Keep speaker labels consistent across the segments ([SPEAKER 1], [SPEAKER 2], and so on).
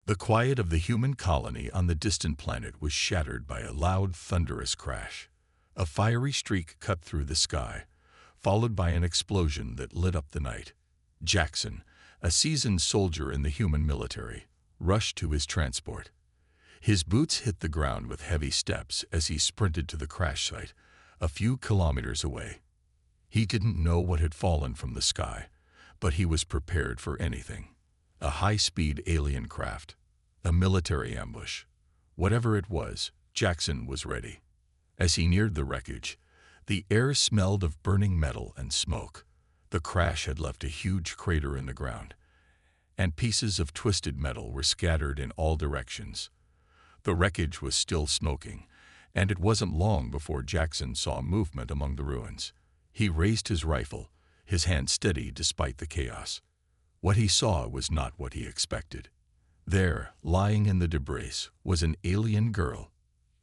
[SPEAKER 1] The quiet of the human colony on the distant planet was shattered by a loud, thunderous crash. A fiery streak cut through the sky, followed by an explosion that lit up the night. Jackson, a seasoned soldier in the human military, rushed to his transport. His boots hit the ground with heavy steps as he sprinted to the crash site, a few kilometers away. He didn't know what had fallen from the sky, but he was prepared for anything. A high-speed alien craft, a military ambush. Whatever it was, Jackson was ready. As he neared the wreckage, the air smelled of burning metal and smoke. The crash had left a huge crater in the ground, and pieces of twisted metal were scattered in all directions. The wreckage was still smoking, and it wasn't long before Jackson saw movement among the ruins. He raised his rifle, his hand steady despite the chaos. What he saw was not what he expected. There, lying in the debris, was an alien girl.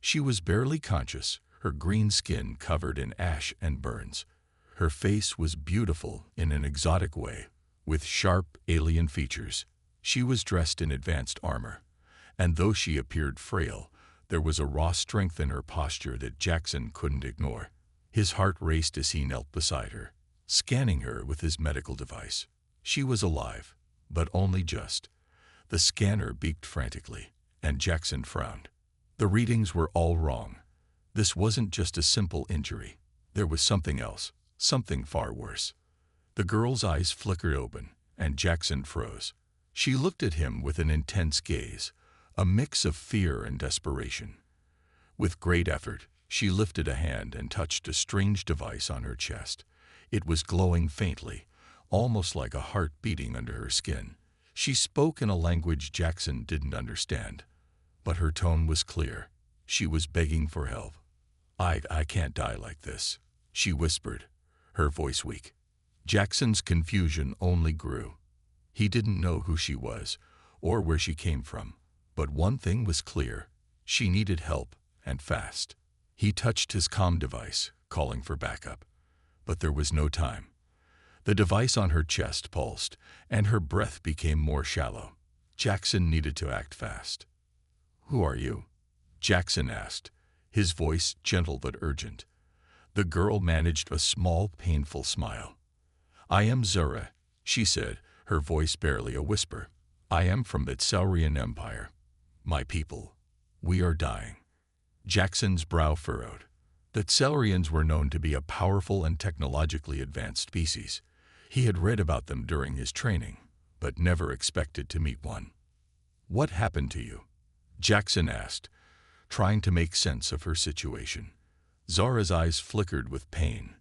[SPEAKER 1] She was barely conscious, her green skin covered in ash and burns. Her face was beautiful in an exotic way, with sharp alien features. She was dressed in advanced armor, and though she appeared frail, there was a raw strength in her posture that Jackson couldn't ignore. His heart raced as he knelt beside her, scanning her with his medical device. She was alive, but only just. The scanner beeped frantically, and Jackson frowned. The readings were all wrong. This wasn't just a simple injury. There was something else, something far worse. The girl's eyes flickered open, and Jackson froze. She looked at him with an intense gaze, a mix of fear and desperation. With great effort, she lifted a hand and touched a strange device on her chest. It was glowing faintly, almost like a heart beating under her skin. She spoke in a language Jackson didn't understand, but her tone was clear. She was begging for help. I can't die like this," she whispered, her voice weak. Jackson's confusion only grew. He didn't know who she was or where she came from, but one thing was clear: she needed help, and fast. He touched his comm device, calling for backup, but there was no time. The device on her chest pulsed, and her breath became more shallow. Jackson needed to act fast. "Who are you?" Jackson asked, his voice gentle but urgent. The girl managed a small, painful smile. "I am Zura," she said, her voice barely a whisper. "I am from the Tsaurian Empire. My people, we are dying." Jackson's brow furrowed. The Tsaurians were known to be a powerful and technologically advanced species. He had read about them during his training, but never expected to meet one. "What happened to you?" Jackson asked, trying to make sense of her situation. Zara's eyes flickered with pain.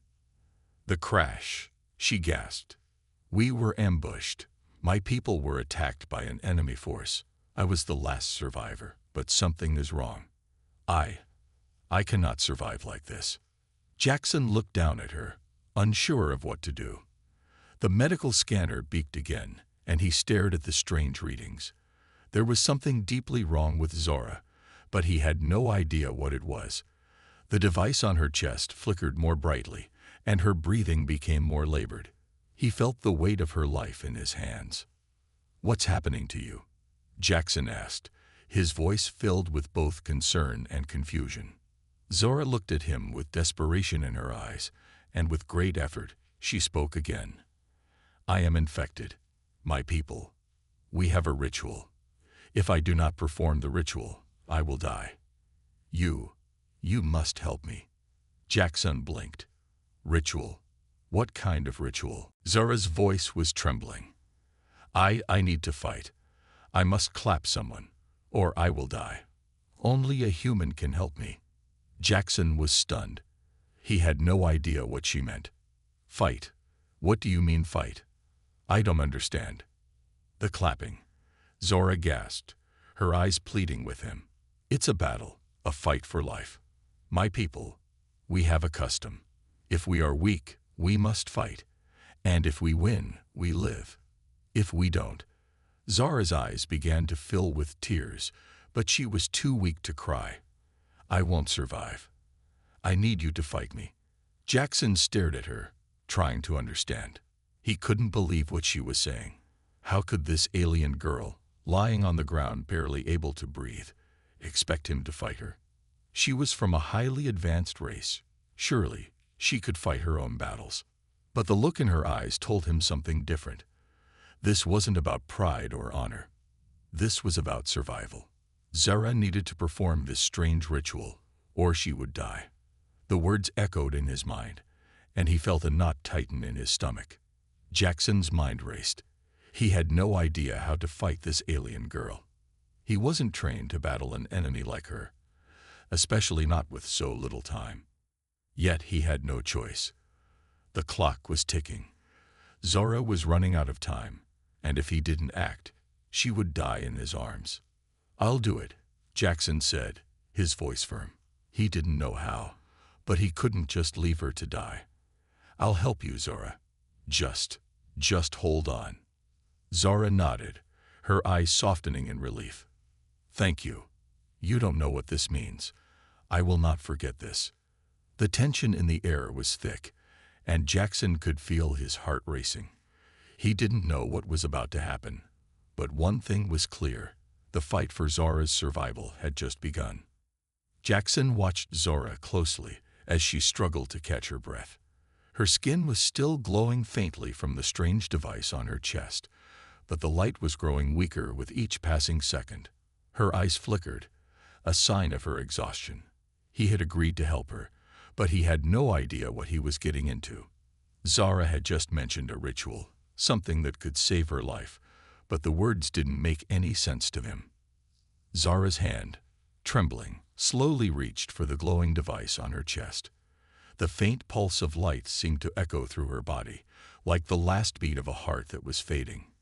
[SPEAKER 1] "The crash," she gasped. "We were ambushed. My people were attacked by an enemy force. I was the last survivor, but something is wrong. I cannot survive like this." Jackson looked down at her, unsure of what to do. The medical scanner beeped again, and he stared at the strange readings. There was something deeply wrong with Zora, but he had no idea what it was. The device on her chest flickered more brightly, and her breathing became more labored. He felt the weight of her life in his hands. "What's happening to you?" Jackson asked, his voice filled with both concern and confusion. Zora looked at him with desperation in her eyes, and with great effort, she spoke again. "I am infected. My people. We have a ritual. If I do not perform the ritual, I will die. You must help me." Jackson blinked. "Ritual? What kind of ritual?" Zora's voice was trembling. I need to fight. I must clap someone, or I will die. Only a human can help me." Jackson was stunned. He had no idea what she meant. "Fight? What do you mean fight? I don't understand." "The clapping," Zora gasped, her eyes pleading with him. "It's a battle, a fight for life. My people, we have a custom. If we are weak, we must fight. And if we win, we live. If we don't." Zara's eyes began to fill with tears, but she was too weak to cry. "I won't survive. I need you to fight me." Jackson stared at her, trying to understand. He couldn't believe what she was saying. How could this alien girl, lying on the ground barely able to breathe. Expect him to fight her? She was from a highly advanced race. Surely, she could fight her own battles. But the look in her eyes told him something different. This wasn't about pride or honor. This was about survival. Zara needed to perform this strange ritual, or she would die. The words echoed in his mind, and he felt a knot tighten in his stomach. Jackson's mind raced. He had no idea how to fight this alien girl. He wasn't trained to battle an enemy like her, especially not with so little time. Yet he had no choice. The clock was ticking. Zara was running out of time, and if he didn't act, she would die in his arms. "I'll do it," Jackson said, his voice firm. He didn't know how, but he couldn't just leave her to die. "I'll help you, Zara. Just hold on." Zara nodded, her eyes softening in relief. "Thank you. You don't know what this means. I will not forget this." The tension in the air was thick, and Jackson could feel his heart racing. He didn't know what was about to happen, but one thing was clear: the fight for Zara's survival had just begun. Jackson watched Zara closely as she struggled to catch her breath. Her skin was still glowing faintly from the strange device on her chest, but the light was growing weaker with each passing second. Her eyes flickered, a sign of her exhaustion. He had agreed to help her, but he had no idea what he was getting into. Zara had just mentioned a ritual, something that could save her life, but the words didn't make any sense to him. Zara's hand, trembling, slowly reached for the glowing device on her chest. The faint pulse of light seemed to echo through her body, like the last beat of a heart that was fading.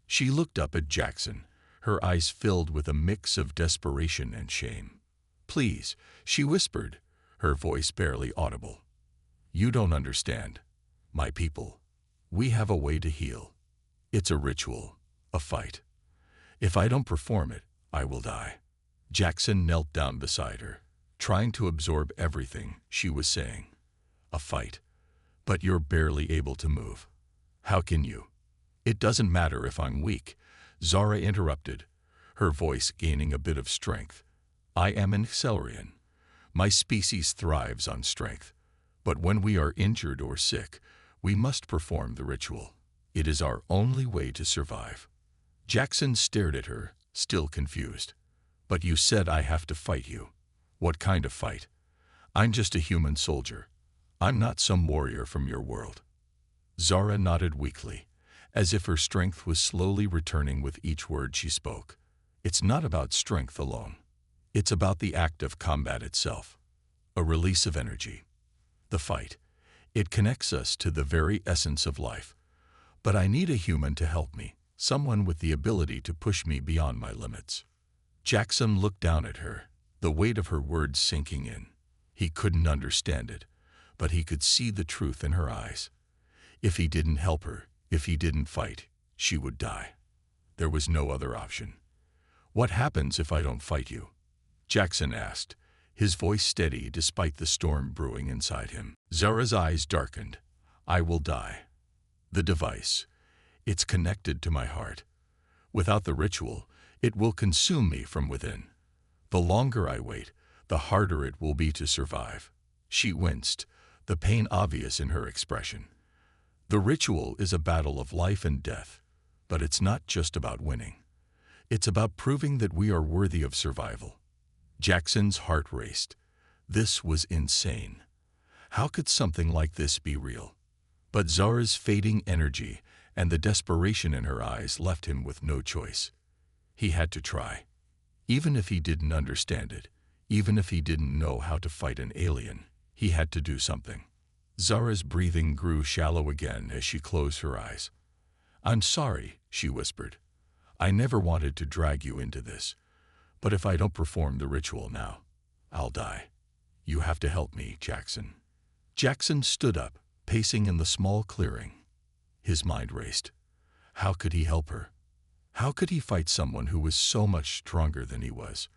[SPEAKER 1] She looked up at Jackson, her eyes filled with a mix of desperation and shame. "Please," she whispered, her voice barely audible. "You don't understand. My people, we have a way to heal. It's a ritual, a fight. If I don't perform it, I will die." Jackson knelt down beside her, trying to absorb everything she was saying. "A fight? But you're barely able to move. How can you?" "It doesn't matter if I'm weak," Zara interrupted, her voice gaining a bit of strength. "I am an Accelerian. My species thrives on strength. But when we are injured or sick, we must perform the ritual. It is our only way to survive." Jackson stared at her, still confused. "But you said I have to fight you. What kind of fight? I'm just a human soldier. I'm not some warrior from your world." Zara nodded weakly, as if her strength was slowly returning with each word she spoke. "It's not about strength alone. It's about the act of combat itself, a release of energy. The fight, it connects us to the very essence of life. But I need a human to help me, someone with the ability to push me beyond my limits." Jackson looked down at her, the weight of her words sinking in. He couldn't understand it, but he could see the truth in her eyes. If he didn't help her, if he didn't fight, she would die. There was no other option. "What happens if I don't fight you?" Jackson asked, his voice steady despite the storm brewing inside him. Zara's eyes darkened. "I will die. The device, it's connected to my heart. Without the ritual, it will consume me from within. The longer I wait, the harder it will be to survive." She winced, the pain obvious in her expression. The ritual is a battle of life and death, but it's not just about winning. It's about proving that we are worthy of survival. Jackson's heart raced. This was insane. How could something like this be real? But Zara's fading energy and the desperation in her eyes left him with no choice. He had to try. Even if he didn't understand it, even if he didn't know how to fight an alien, he had to do something. Zara's breathing grew shallow again as she closed her eyes. "I'm sorry," she whispered. "I never wanted to drag you into this. But if I don't perform the ritual now, I'll die. You have to help me, Jackson." Jackson stood up, pacing in the small clearing. His mind raced. How could he help her? How could he fight someone who was so much stronger than he was?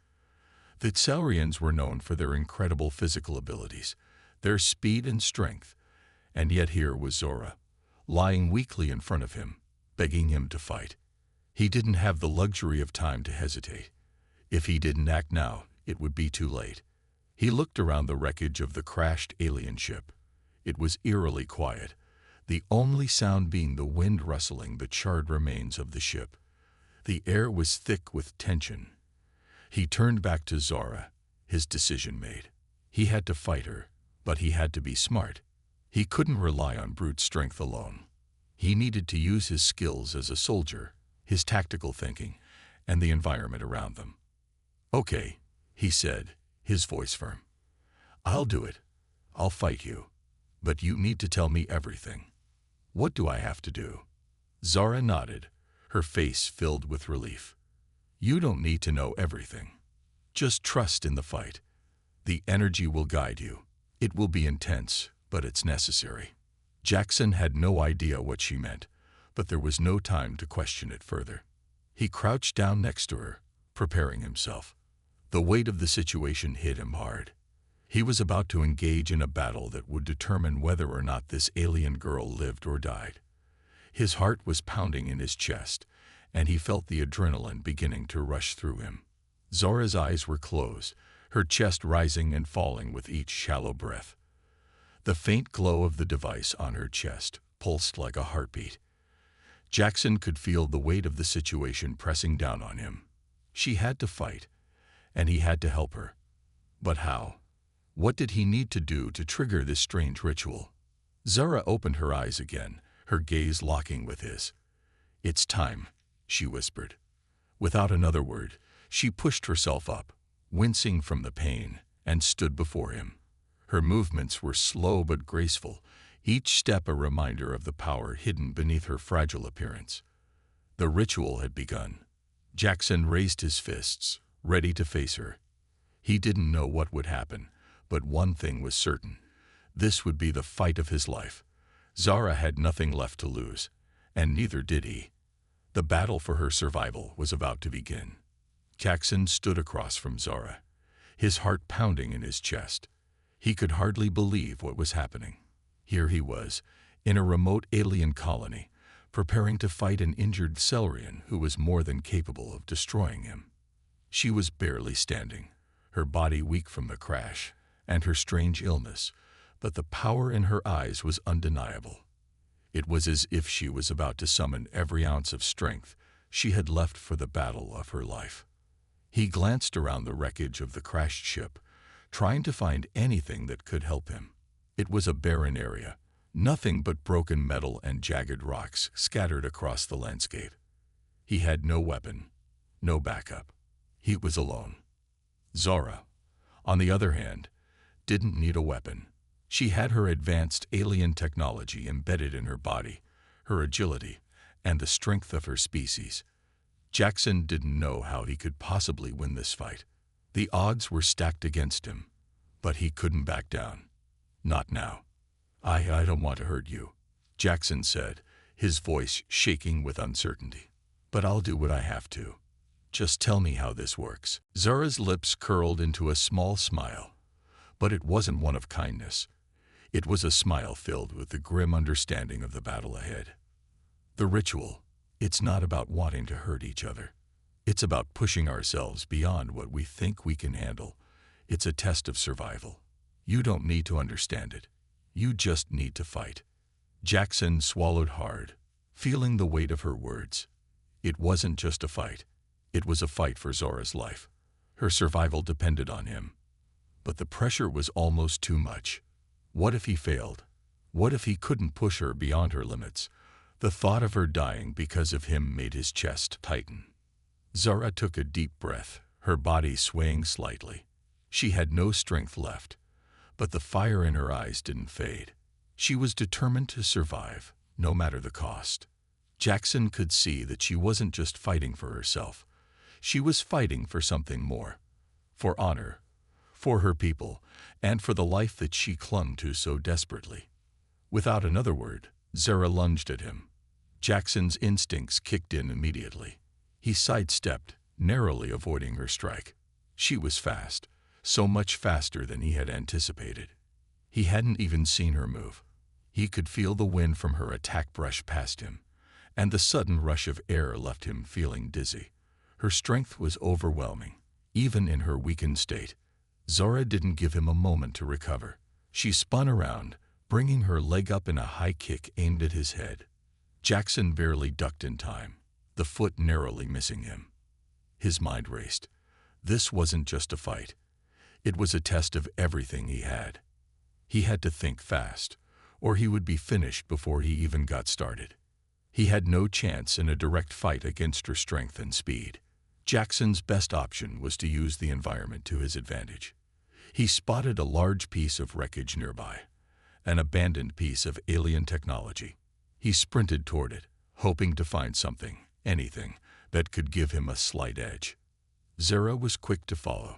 [SPEAKER 1] The Accelerians were known for their incredible physical abilities, their speed and strength, and yet here was Zora, lying weakly in front of him, begging him to fight. He didn't have the luxury of time to hesitate. If he didn't act now, it would be too late. He looked around the wreckage of the crashed alien ship. It was eerily quiet, the only sound being the wind rustling the charred remains of the ship. The air was thick with tension. He turned back to Zara, his decision made. He had to fight her, but he had to be smart. He couldn't rely on brute strength alone. He needed to use his skills as a soldier, his tactical thinking, and the environment around them. "Okay," he said, his voice firm. "I'll do it. I'll fight you. But you need to tell me everything." "What do I have to do?" Zara nodded, her face filled with relief. "You don't need to know everything. Just trust in the fight. The energy will guide you. It will be intense, but it's necessary." Jackson had no idea what she meant, but there was no time to question it further. He crouched down next to her, preparing himself. The weight of the situation hit him hard. He was about to engage in a battle that would determine whether or not this alien girl lived or died. His heart was pounding in his chest, and he felt the adrenaline beginning to rush through him. Zara's eyes were closed, her chest rising and falling with each shallow breath. The faint glow of the device on her chest pulsed like a heartbeat. Jackson could feel the weight of the situation pressing down on him. She had to fight, and he had to help her. But how? What did he need to do to trigger this strange ritual? Zara opened her eyes again, her gaze locking with his. "It's time," she whispered. Without another word, she pushed herself up, wincing from the pain, and stood before him. Her movements were slow but graceful, each step a reminder of the power hidden beneath her fragile appearance. The ritual had begun. Jackson raised his fists, ready to face her. He didn't know what would happen, but one thing was certain. This would be the fight of his life. Zara had nothing left to lose, and neither did he. The battle for her survival was about to begin. Jackson stood across from Zara, his heart pounding in his chest. He could hardly believe what was happening. Here he was, in a remote alien colony, preparing to fight an injured Celerian who was more than capable of destroying him. She was barely standing, her body weak from the crash and her strange illness, but the power in her eyes was undeniable. It was as if she was about to summon every ounce of strength she had left for the battle of her life. He glanced around the wreckage of the crashed ship, trying to find anything that could help him. It was a barren area, nothing but broken metal and jagged rocks scattered across the landscape. He had no weapon, no backup. He was alone. Zara, on the other hand, didn't need a weapon. She had her advanced alien technology embedded in her body, her agility, and the strength of her species. Jackson didn't know how he could possibly win this fight. The odds were stacked against him, but he couldn't back down. "Not now. I don't want to hurt you," Jackson said, his voice shaking with uncertainty. "But I'll do what I have to. Just tell me how this works." Zara's lips curled into a small smile, but it wasn't one of kindness. It was a smile filled with the grim understanding of the battle ahead. "The ritual, it's not about wanting to hurt each other. It's about pushing ourselves beyond what we think we can handle. It's a test of survival. You don't need to understand it. You just need to fight." Jackson swallowed hard, feeling the weight of her words. It wasn't just a fight. It was a fight for Zora's life. Her survival depended on him. But the pressure was almost too much. What if he failed? What if he couldn't push her beyond her limits? The thought of her dying because of him made his chest tighten. Zara took a deep breath, her body swaying slightly. She had no strength left, but the fire in her eyes didn't fade. She was determined to survive, no matter the cost. Jackson could see that she wasn't just fighting for herself. She was fighting for something more. For honor, for her people, and for the life that she clung to so desperately. Without another word, Zara lunged at him. Jackson's instincts kicked in immediately. He sidestepped, narrowly avoiding her strike. She was fast, so much faster than he had anticipated. He hadn't even seen her move. He could feel the wind from her attack brush past him, and the sudden rush of air left him feeling dizzy. Her strength was overwhelming, even in her weakened state. Zora didn't give him a moment to recover. She spun around, bringing her leg up in a high kick aimed at his head. Jackson barely ducked in time, the foot narrowly missing him. His mind raced. This wasn't just a fight. It was a test of everything he had. He had to think fast, or he would be finished before he even got started. He had no chance in a direct fight against her strength and speed. Jackson's best option was to use the environment to his advantage. He spotted a large piece of wreckage nearby, an abandoned piece of alien technology. He sprinted toward it, hoping to find something, anything, that could give him a slight edge. Zora was quick to follow.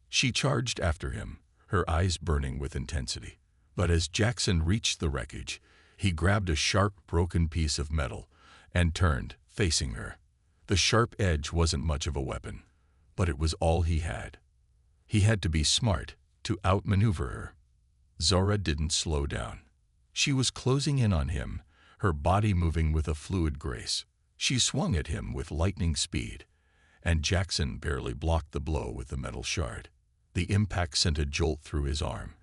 [SPEAKER 1] She charged after him, her eyes burning with intensity. But as Jackson reached the wreckage, he grabbed a sharp, broken piece of metal and turned, facing her. The sharp edge wasn't much of a weapon, but it was all he had. He had to be smart to outmaneuver her. Zora didn't slow down. She was closing in on him, her body moving with a fluid grace. She swung at him with lightning speed, and Jackson barely blocked the blow with the metal shard. The impact sent a jolt through his arm,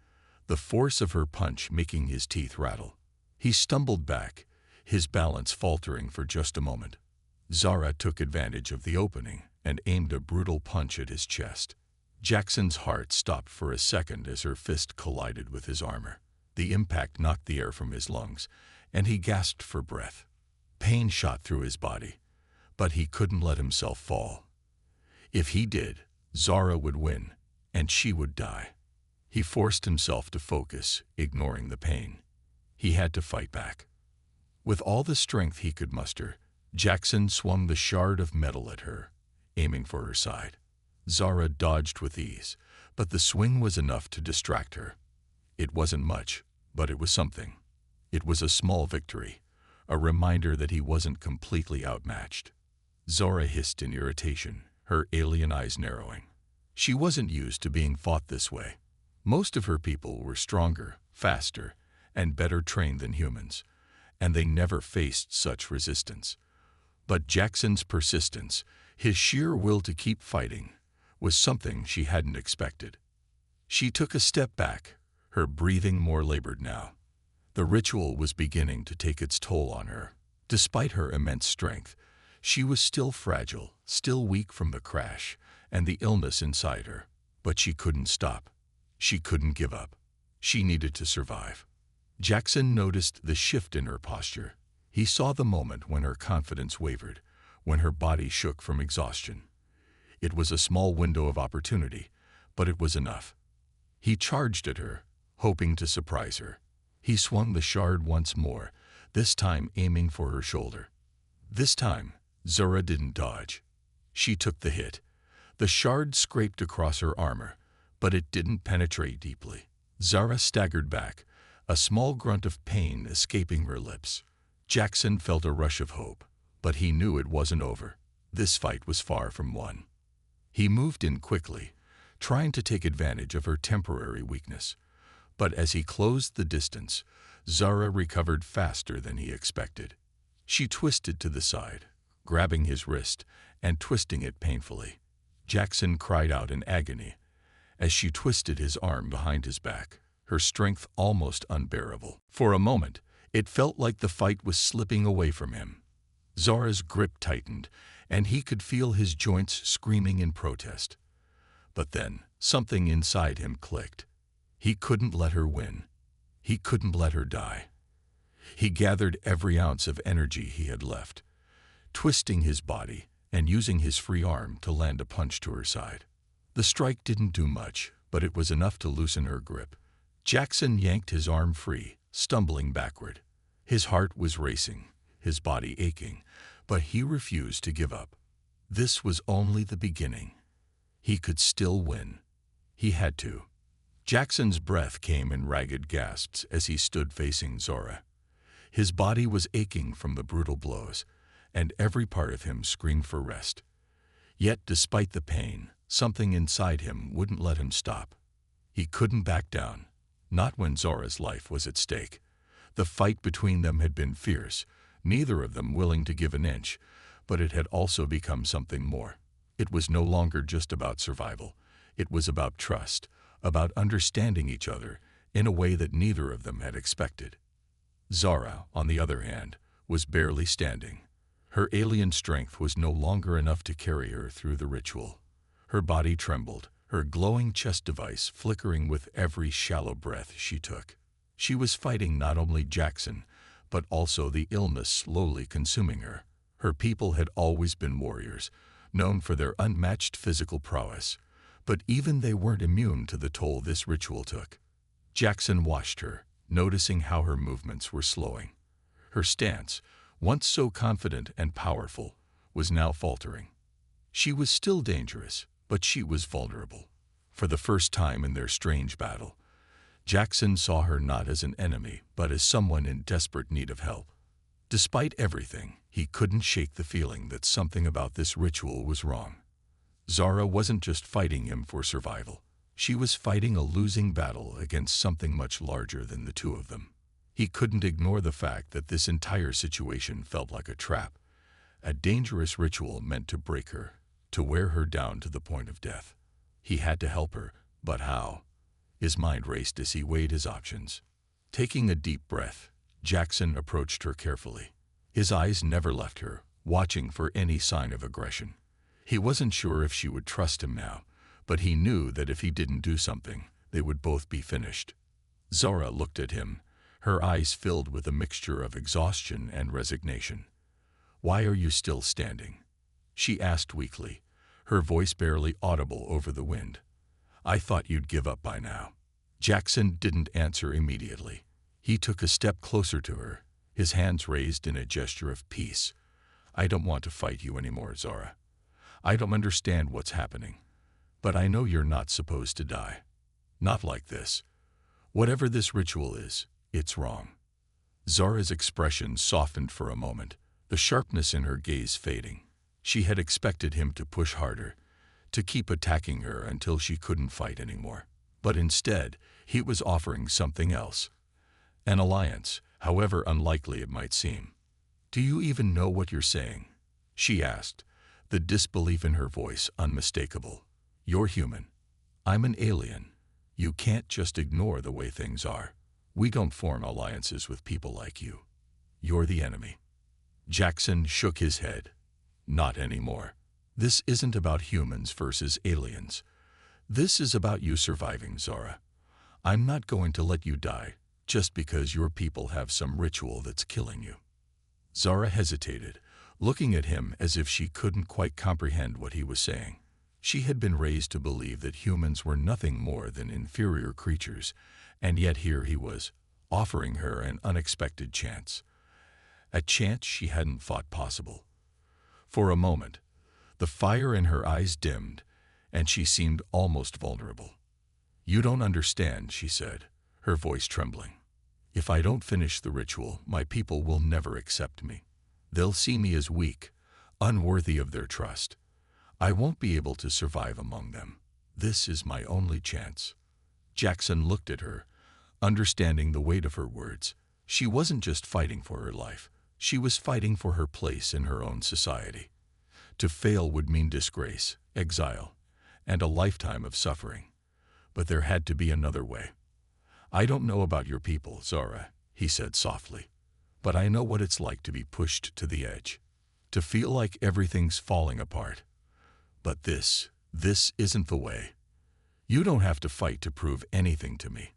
[SPEAKER 1] the force of her punch making his teeth rattle. He stumbled back, his balance faltering for just a moment. Zora took advantage of the opening and aimed a brutal punch at his chest. Jackson's heart stopped for a second as her fist collided with his armor. The impact knocked the air from his lungs, and he gasped for breath. Pain shot through his body, but he couldn't let himself fall. If he did, Zora would win, and she would die. He forced himself to focus, ignoring the pain. He had to fight back. With all the strength he could muster, Jackson swung the shard of metal at her, aiming for her side. Zora dodged with ease, but the swing was enough to distract her. It wasn't much, but it was something. It was a small victory, a reminder that he wasn't completely outmatched. Zora hissed in irritation, her alien eyes narrowing. She wasn't used to being fought this way. Most of her people were stronger, faster, and better trained than humans, and they never faced such resistance. But Jackson's persistence, his sheer will to keep fighting, was something she hadn't expected. She took a step back, her breathing more labored now. The ritual was beginning to take its toll on her. Despite her immense strength, she was still fragile, still weak from the crash and the illness inside her. But she couldn't stop. She couldn't give up. She needed to survive. Jackson noticed the shift in her posture. He saw the moment when her confidence wavered, when her body shook from exhaustion. It was a small window of opportunity, but it was enough. He charged at her, hoping to surprise her. He swung the shard once more, this time aiming for her shoulder. This time, Zora didn't dodge. She took the hit. The shard scraped across her armor, but it didn't penetrate deeply. Zora staggered back, a small grunt of pain escaping her lips. Jackson felt a rush of hope, but he knew it wasn't over. This fight was far from won. He moved in quickly, trying to take advantage of her temporary weakness. But as he closed the distance, Zora recovered faster than he expected. She twisted to the side, grabbing his wrist and twisting it painfully. Jackson cried out in agony as she twisted his arm behind his back, her strength almost unbearable. For a moment, it felt like the fight was slipping away from him. Zora's grip tightened, and he could feel his joints screaming in protest. But then, something inside him clicked. He couldn't let her win. He couldn't let her die. He gathered every ounce of energy he had left, twisting his body and using his free arm to land a punch to her side. The strike didn't do much, but it was enough to loosen her grip. Jackson yanked his arm free, stumbling backward. His heart was racing, his body aching, but he refused to give up. This was only the beginning. He could still win. He had to. Jackson's breath came in ragged gasps as he stood facing Zora. His body was aching from the brutal blows, and every part of him screamed for rest. Yet, despite the pain, something inside him wouldn't let him stop. He couldn't back down, not when Zora's life was at stake. The fight between them had been fierce, neither of them willing to give an inch, but it had also become something more. It was no longer just about survival. It was about trust, about understanding each other in a way that neither of them had expected. Zara, on the other hand, was barely standing. Her alien strength was no longer enough to carry her through the ritual. Her body trembled, her glowing chest device flickering with every shallow breath she took. She was fighting not only Jackson, but also the illness slowly consuming her. Her people had always been warriors, known for their unmatched physical prowess, but even they weren't immune to the toll this ritual took. Jackson watched her, noticing how her movements were slowing. Her stance, once so confident and powerful, was now faltering. She was still dangerous, but she was vulnerable. For the first time in their strange battle, Jackson saw her not as an enemy, but as someone in desperate need of help. Despite everything, he couldn't shake the feeling that something about this ritual was wrong. Zara wasn't just fighting him for survival. She was fighting a losing battle against something much larger than the two of them. He couldn't ignore the fact that this entire situation felt like a trap, a dangerous ritual meant to break her, to wear her down to the point of death. He had to help her, but how? His mind raced as he weighed his options. Taking a deep breath, Jackson approached her carefully. His eyes never left her, watching for any sign of aggression. He wasn't sure if she would trust him now, but he knew that if he didn't do something, they would both be finished. Zara looked at him, her eyes filled with a mixture of exhaustion and resignation. "Why are you still standing?" she asked weakly, her voice barely audible over the wind. "I thought you'd give up by now." Jackson didn't answer immediately. He took a step closer to her, his hands raised in a gesture of peace. "I don't want to fight you anymore, Zara. I don't understand what's happening, but I know you're not supposed to die. Not like this. Whatever this ritual is, it's wrong." Zara's expression softened for a moment, the sharpness in her gaze fading. She had expected him to push harder, to keep attacking her until she couldn't fight anymore. But instead, he was offering something else. An alliance, however unlikely it might seem. "Do you even know what you're saying?" she asked, the disbelief in her voice unmistakable. "You're human. I'm an alien. You can't just ignore the way things are. We don't form alliances with people like you. You're the enemy." Jackson shook his head. "Not anymore. This isn't about humans versus aliens. This is about you surviving, Zara. I'm not going to let you die just because your people have some ritual that's killing you." Zara hesitated, looking at him as if she couldn't quite comprehend what he was saying. She had been raised to believe that humans were nothing more than inferior creatures, and yet here he was, offering her an unexpected chance. A chance she hadn't thought possible. For a moment, the fire in her eyes dimmed, and she seemed almost vulnerable. "You don't understand," she said, her voice trembling. "If I don't finish the ritual, my people will never accept me. They'll see me as weak, unworthy of their trust. I won't be able to survive among them. This is my only chance." Jackson looked at her, understanding the weight of her words. She wasn't just fighting for her life. She was fighting for her place in her own society. To fail would mean disgrace, exile, and a lifetime of suffering. But there had to be another way. "I don't know about your people, Zara," he said softly, "but I know what it's like to be pushed to the edge, to feel like everything's falling apart. But this isn't the way. You don't have to fight to prove anything to me,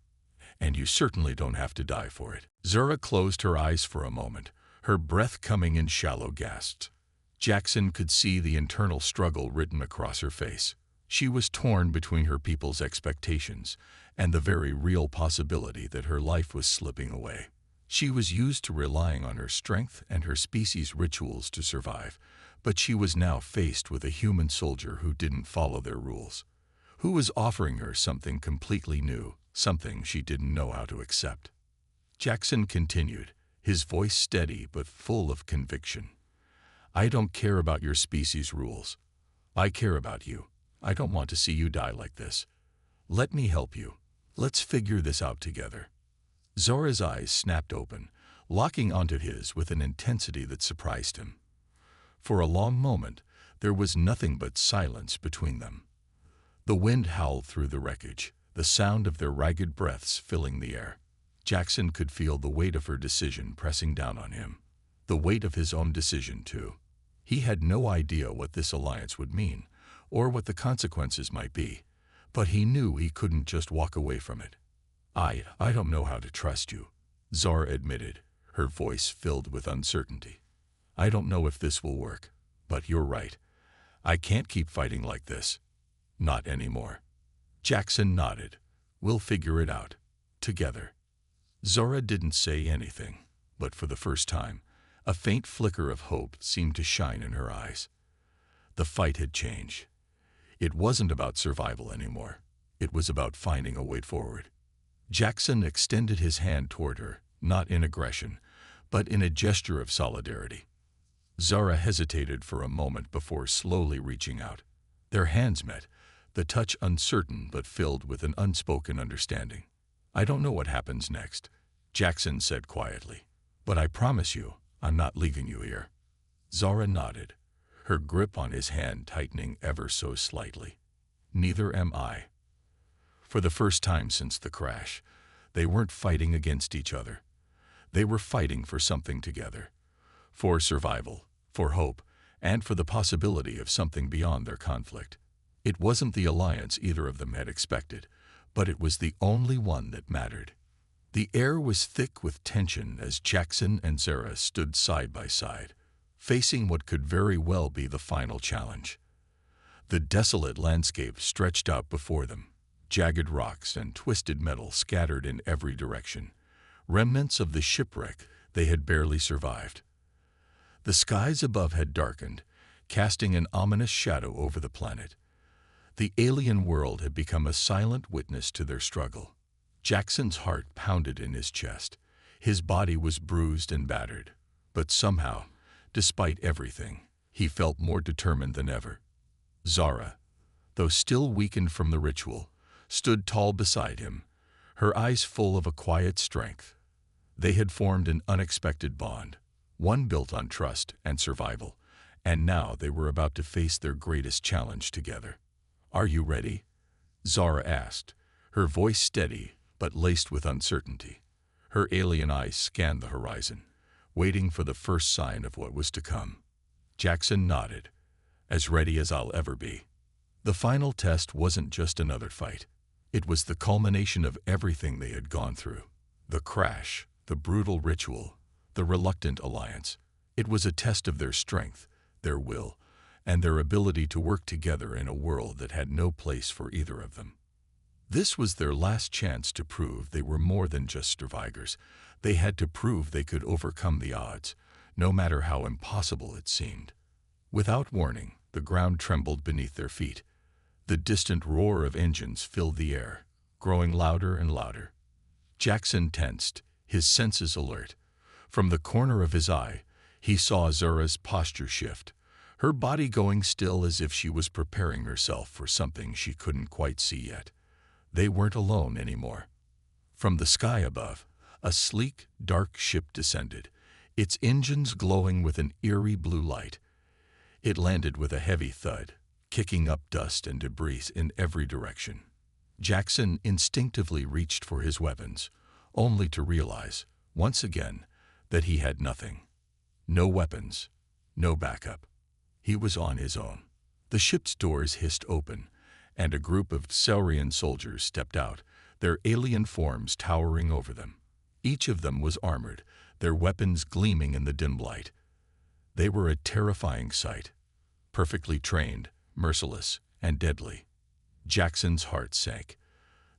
[SPEAKER 1] and you certainly don't have to die for it." Zara closed her eyes for a moment, her breath coming in shallow gasps. Jackson could see the internal struggle written across her face. She was torn between her people's expectations and the very real possibility that her life was slipping away. She was used to relying on her strength and her species' rituals to survive, but she was now faced with a human soldier who didn't follow their rules, who was offering her something completely new, something she didn't know how to accept. Jackson continued, his voice steady but full of conviction. "I don't care about your species' rules. I care about you. I don't want to see you die like this. Let me help you. Let's figure this out together." Zora's eyes snapped open, locking onto his with an intensity that surprised him. For a long moment, there was nothing but silence between them. The wind howled through the wreckage, the sound of their ragged breaths filling the air. Jackson could feel the weight of her decision pressing down on him. The weight of his own decision, too. He had no idea what this alliance would mean, or what the consequences might be, but he knew he couldn't just walk away from it. I don't know how to trust you," Zara admitted, her voice filled with uncertainty. "I don't know if this will work, but you're right. I can't keep fighting like this. Not anymore." Jackson nodded. "We'll figure it out. Together." Zara didn't say anything, but for the first time, a faint flicker of hope seemed to shine in her eyes. The fight had changed. It wasn't about survival anymore. It was about finding a way forward. Jackson extended his hand toward her, not in aggression, but in a gesture of solidarity. Zara hesitated for a moment before slowly reaching out. Their hands met, the touch uncertain but filled with an unspoken understanding. "I don't know what happens next," Jackson said quietly, "but I promise you, I'm not leaving you here." Zara nodded, her grip on his hand tightening ever so slightly. "Neither am I." For the first time since the crash, they weren't fighting against each other. They were fighting for something together. For survival, for hope, and for the possibility of something beyond their conflict. It wasn't the alliance either of them had expected, but it was the only one that mattered. The air was thick with tension as Jackson and Zara stood side by side, facing what could very well be the final challenge. The desolate landscape stretched out before them, jagged rocks and twisted metal scattered in every direction, remnants of the shipwreck they had barely survived. The skies above had darkened, casting an ominous shadow over the planet. The alien world had become a silent witness to their struggle. Jackson's heart pounded in his chest. His body was bruised and battered, but somehow, despite everything, he felt more determined than ever. Zara, though still weakened from the ritual, stood tall beside him, her eyes full of a quiet strength. They had formed an unexpected bond, one built on trust and survival, and now they were about to face their greatest challenge together. "Are you ready?" Zara asked, her voice steady but laced with uncertainty. Her alien eyes scanned the horizon, waiting for the first sign of what was to come. Jackson nodded, "As ready as I'll ever be." The final test wasn't just another fight. It was the culmination of everything they had gone through. The crash, the brutal ritual, the reluctant alliance. It was a test of their strength, their will, and their ability to work together in a world that had no place for either of them. This was their last chance to prove they were more than just survivors. They had to prove they could overcome the odds, no matter how impossible it seemed. Without warning, the ground trembled beneath their feet. The distant roar of engines filled the air, growing louder and louder. Jackson tensed, his senses alert. From the corner of his eye, he saw Zara's posture shift, her body going still as if she was preparing herself for something she couldn't quite see yet. They weren't alone anymore. From the sky above, a sleek, dark ship descended, its engines glowing with an eerie blue light. It landed with a heavy thud, kicking up dust and debris in every direction. Jackson instinctively reached for his weapons, only to realize, once again, that he had nothing. No weapons, no backup. He was on his own. The ship's doors hissed open, and a group of Saurian soldiers stepped out, their alien forms towering over them. Each of them was armored, their weapons gleaming in the dim light. They were a terrifying sight, perfectly trained, merciless, and deadly. Jackson's heart sank.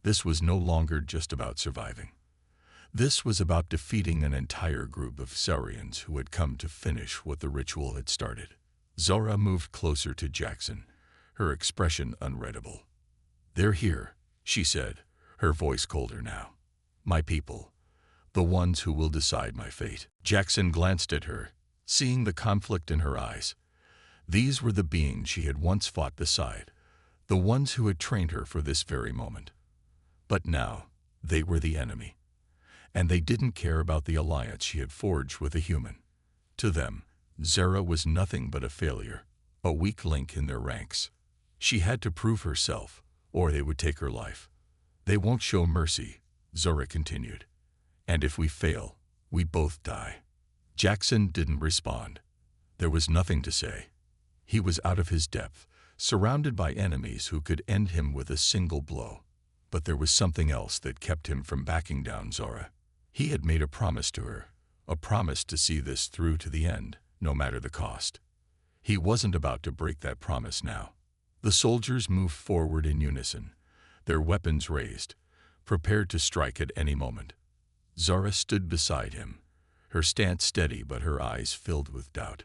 [SPEAKER 1] This was no longer just about surviving. This was about defeating an entire group of Saurians who had come to finish what the ritual had started. Zara moved closer to Jackson, her expression unreadable. "They're here," she said, her voice colder now. "My people, the ones who will decide my fate." Jackson glanced at her, seeing the conflict in her eyes. These were the beings she had once fought beside, the ones who had trained her for this very moment. But now, they were the enemy. and they didn't care about the alliance she had forged with a human. To them, Zara was nothing but a failure, a weak link in their ranks. She had to prove herself, or they would take her life. They won't show mercy, Zara continued. And if we fail, we both die. Jackson didn't respond. There was nothing to say. He was out of his depth, surrounded by enemies who could end him with a single blow. But there was something else that kept him from backing down Zara. He had made a promise to her, a promise to see this through to the end, no matter the cost. He wasn't about to break that promise now. The soldiers moved forward in unison, their weapons raised, prepared to strike at any moment. Zara stood beside him, her stance steady but her eyes filled with doubt.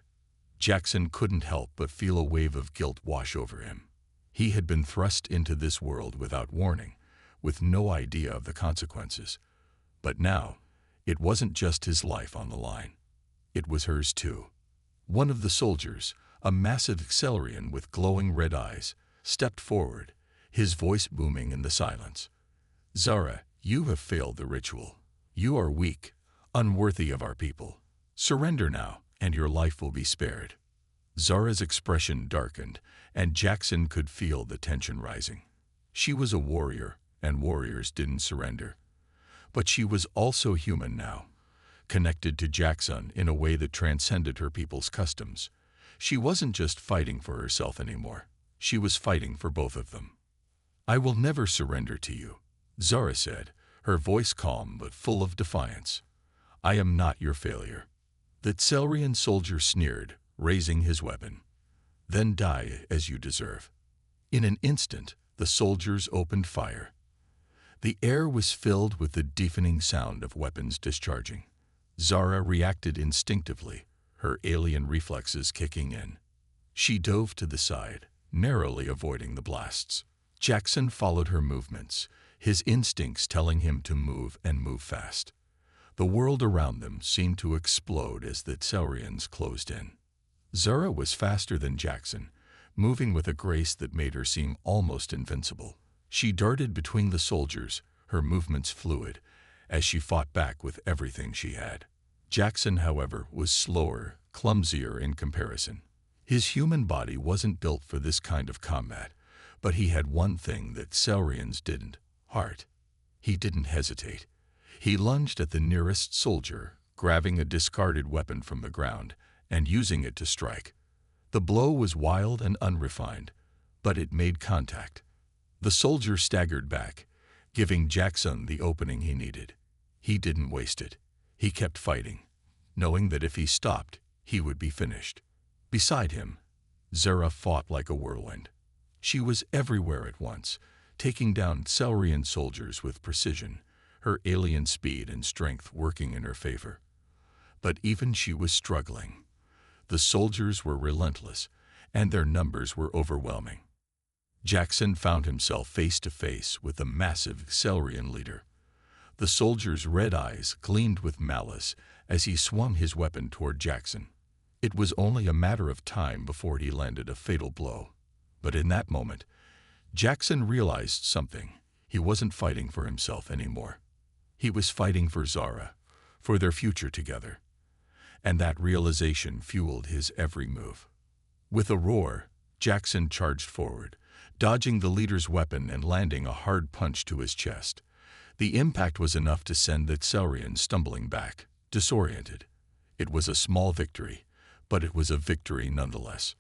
[SPEAKER 1] Jackson couldn't help but feel a wave of guilt wash over him. He had been thrust into this world without warning, with no idea of the consequences. But now, it wasn't just his life on the line. It was hers too. One of the soldiers, a massive Accelerian with glowing red eyes, stepped forward, his voice booming in the silence. Zara, you have failed the ritual. You are weak, unworthy of our people. Surrender now, and your life will be spared. Zara's expression darkened, and Jackson could feel the tension rising. She was a warrior, and warriors didn't surrender. But she was also human now, connected to Jackson in a way that transcended her people's customs. She wasn't just fighting for herself anymore. She was fighting for both of them. I will never surrender to you, Zara said, her voice calm but full of defiance. I am not your failure. The Accelerian soldier sneered, raising his weapon. Then die as you deserve. In an instant, the soldiers opened fire. The air was filled with the deafening sound of weapons discharging. Zara reacted instinctively, her alien reflexes kicking in. She dove to the side, narrowly avoiding the blasts. Jackson followed her movements, his instincts telling him to move and move fast. The world around them seemed to explode as the Accelerians closed in. Zara was faster than Jackson, moving with a grace that made her seem almost invincible. She darted between the soldiers, her movements fluid, as she fought back with everything she had. Jackson, however, was slower, clumsier in comparison. His human body wasn't built for this kind of combat, but he had one thing that Accelerians didn't: heart. He didn't hesitate. He lunged at the nearest soldier, grabbing a discarded weapon from the ground and using it to strike. The blow was wild and unrefined, but it made contact. The soldier staggered back, giving Jackson the opening he needed. He didn't waste it. He kept fighting, knowing that if he stopped, he would be finished. Beside him, Zara fought like a whirlwind. She was everywhere at once, taking down Accelerian soldiers with precision, her alien speed and strength working in her favor. But even she was struggling. The soldiers were relentless, and their numbers were overwhelming. Jackson found himself face to face with the massive Accelerian leader. The soldier's red eyes gleamed with malice as he swung his weapon toward Jackson. It was only a matter of time before he landed a fatal blow. But in that moment, Jackson realized something. He wasn't fighting for himself anymore. He was fighting for Zara, for their future together. And that realization fueled his every move. With a roar, Jackson charged forward, dodging the leader's weapon and landing a hard punch to his chest. The impact was enough to send the Accelerian stumbling back, disoriented. It was a small victory, but it was a victory nonetheless.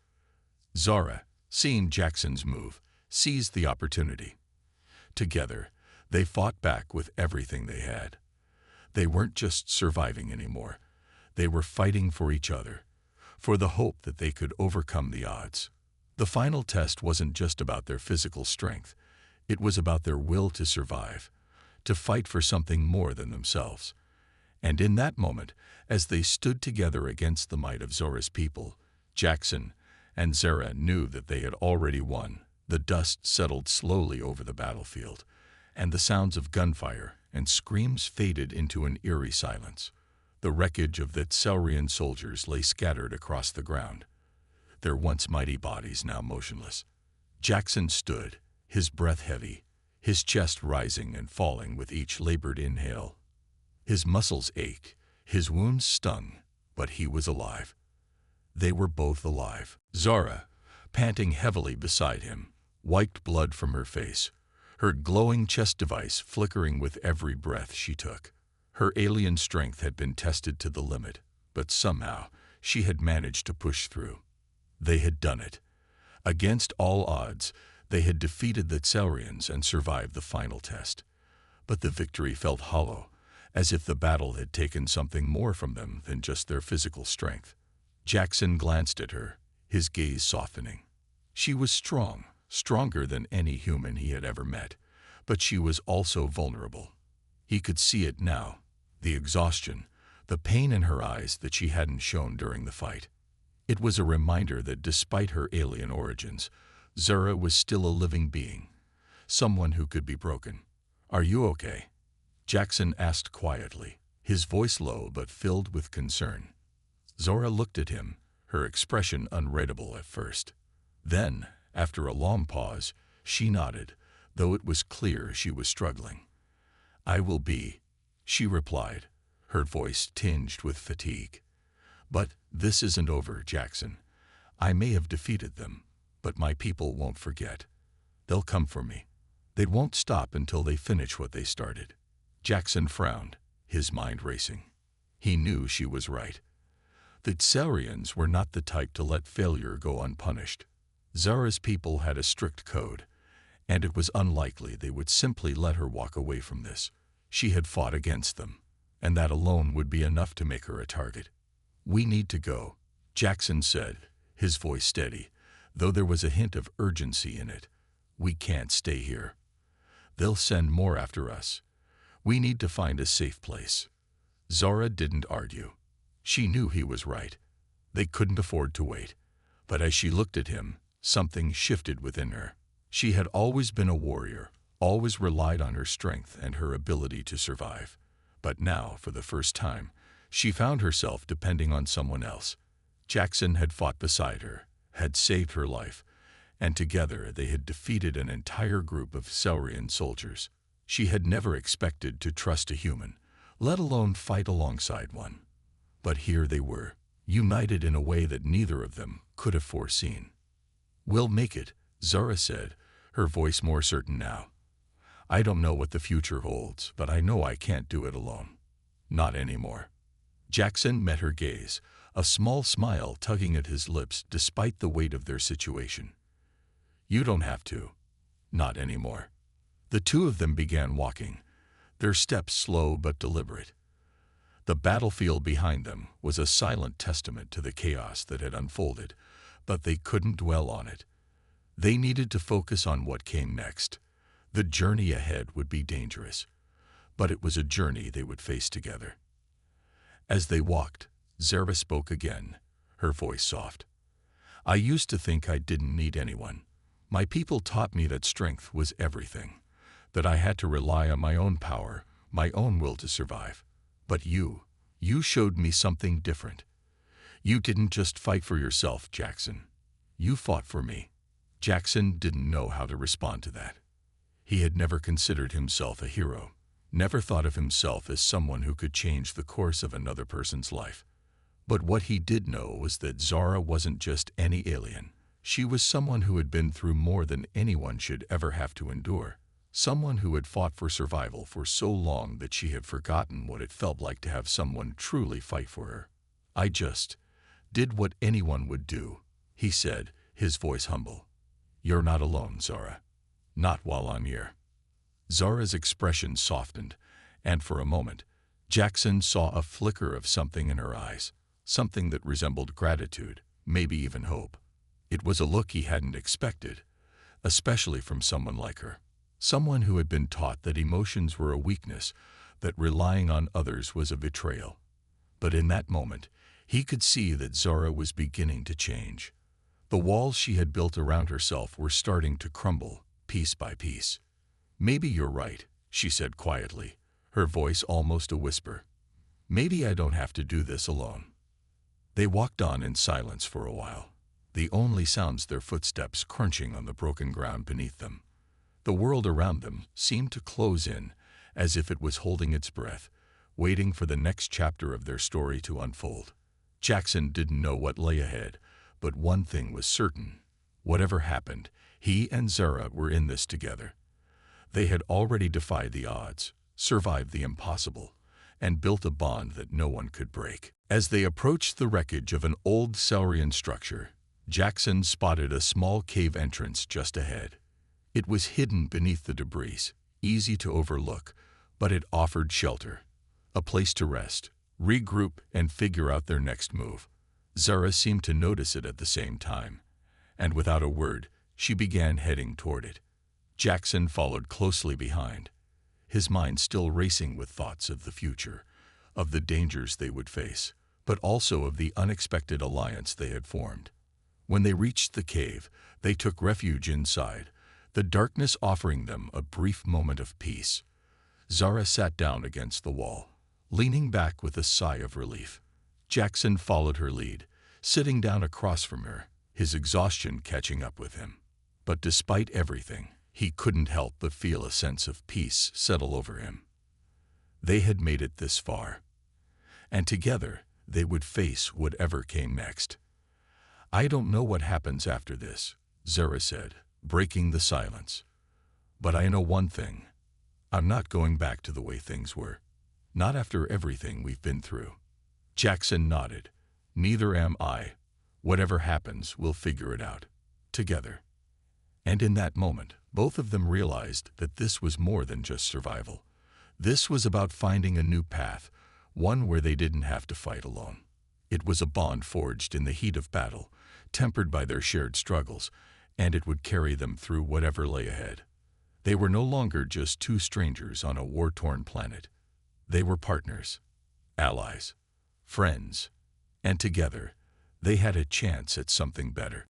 [SPEAKER 1] Zara, seeing Jackson's move, seized the opportunity. Together, they fought back with everything they had. They weren't just surviving anymore. They were fighting for each other, for the hope that they could overcome the odds. The final test wasn't just about their physical strength. It was about their will to survive, to fight for something more than themselves. And in that moment, as they stood together against the might of Zara's people, Jackson and Zara knew that they had already won. The dust settled slowly over the battlefield, and the sounds of gunfire and screams faded into an eerie silence. The wreckage of the Accelerian soldiers lay scattered across the ground, their once mighty bodies now motionless. Jackson stood, his breath heavy, his chest rising and falling with each labored inhale. His muscles ached, his wounds stung, but he was alive. They were both alive. Zara, panting heavily beside him, wiped blood from her face, her glowing chest device flickering with every breath she took. Her alien strength had been tested to the limit, but somehow she had managed to push through. They had done it. Against all odds, they had defeated the Tsaurians and survived the final test. But the victory felt hollow, as if the battle had taken something more from them than just their physical strength. Jackson glanced at her, his gaze softening. She was strong, stronger than any human he had ever met, but she was also vulnerable. He could see it now, the exhaustion, the pain in her eyes that she hadn't shown during the fight. It was a reminder that despite her alien origins, Zara was still a living being, someone who could be broken. "Are you okay?" Jackson asked quietly, his voice low but filled with concern. Zara looked at him, her expression unreadable at first. Then, after a long pause, she nodded, though it was clear she was struggling. "I will be," she replied, her voice tinged with fatigue. "But this isn't over, Jackson. I may have defeated them, but my people won't forget. They'll come for me. They won't stop until they finish what they started." Jackson frowned, his mind racing. He knew she was right. The Tsaurians were not the type to let failure go unpunished. Zara's people had a strict code, and it was unlikely they would simply let her walk away from this. She had fought against them, and that alone would be enough to make her a target. "We need to go," Jackson said, his voice steady, though there was a hint of urgency in it. "We can't stay here. They'll send more after us. We need to find a safe place." Zara didn't argue. She knew he was right. They couldn't afford to wait. But as she looked at him, something shifted within her. She had always been a warrior, always relied on her strength and her ability to survive. But now, for the first time, she found herself depending on someone else. Jackson had fought beside her, had saved her life, and together they had defeated an entire group of Tsaurian soldiers. She had never expected to trust a human, let alone fight alongside one. But here they were, united in a way that neither of them could have foreseen. "We'll make it," Zara said, her voice more certain now. "I don't know what the future holds, but I know I can't do it alone. Not anymore." Jackson met her gaze, a small smile tugging at his lips despite the weight of their situation. "You don't have to. Not anymore." The two of them began walking, their steps slow but deliberate. The battlefield behind them was a silent testament to the chaos that had unfolded, but they couldn't dwell on it. They needed to focus on what came next. The journey ahead would be dangerous, but it was a journey they would face together. As they walked, Zara spoke again, her voice soft. "I used to think I didn't need anyone. My people taught me that strength was everything, that I had to rely on my own power, my own will to survive. But you showed me something different. You didn't just fight for yourself, Jackson. You fought for me." Jackson didn't know how to respond to that. He had never considered himself a hero, never thought of himself as someone who could change the course of another person's life. But what he did know was that Zara wasn't just any alien. She was someone who had been through more than anyone should ever have to endure. Someone who had fought for survival for so long that she had forgotten what it felt like to have someone truly fight for her. "I just did what anyone would do," he said, his voice humble. "You're not alone, Zara. Not while I'm here." Zara's expression softened, and for a moment, Jackson saw a flicker of something in her eyes, something that resembled gratitude, maybe even hope. It was a look he hadn't expected, especially from someone like her. Someone who had been taught that emotions were a weakness, that relying on others was a betrayal. But in that moment, he could see that Zara was beginning to change. The walls she had built around herself were starting to crumble, piece by piece. "Maybe you're right," she said quietly, her voice almost a whisper. "Maybe I don't have to do this alone." They walked on in silence for a while, the only sounds their footsteps crunching on the broken ground beneath them. The world around them seemed to close in, as if it was holding its breath, waiting for the next chapter of their story to unfold. Jackson didn't know what lay ahead, but one thing was certain. Whatever happened, he and Zara were in this together. They had already defied the odds, survived the impossible, and built a bond that no one could break. As they approached the wreckage of an old Saurian structure, Jackson spotted a small cave entrance just ahead. It was hidden beneath the debris, easy to overlook, but it offered shelter, a place to rest, regroup, and figure out their next move. Zara seemed to notice it at the same time, and without a word, she began heading toward it. Jackson followed closely behind, his mind still racing with thoughts of the future, of the dangers they would face, but also of the unexpected alliance they had formed. When they reached the cave, they took refuge inside, the darkness offering them a brief moment of peace. Zara sat down against the wall, leaning back with a sigh of relief. Jackson followed her lead, sitting down across from her, his exhaustion catching up with him. But despite everything, he couldn't help but feel a sense of peace settle over him. They had made it this far, and together they would face whatever came next. "I don't know what happens after this," Zara said, breaking the silence. "But I know one thing. I'm not going back to the way things were. Not after everything we've been through." Jackson nodded. "Neither am I. Whatever happens, we'll figure it out. Together." And in that moment, both of them realized that this was more than just survival. This was about finding a new path, one where they didn't have to fight alone. It was a bond forged in the heat of battle, tempered by their shared struggles, and it would carry them through whatever lay ahead. They were no longer just two strangers on a war-torn planet. They were partners, allies, friends, and together, they had a chance at something better.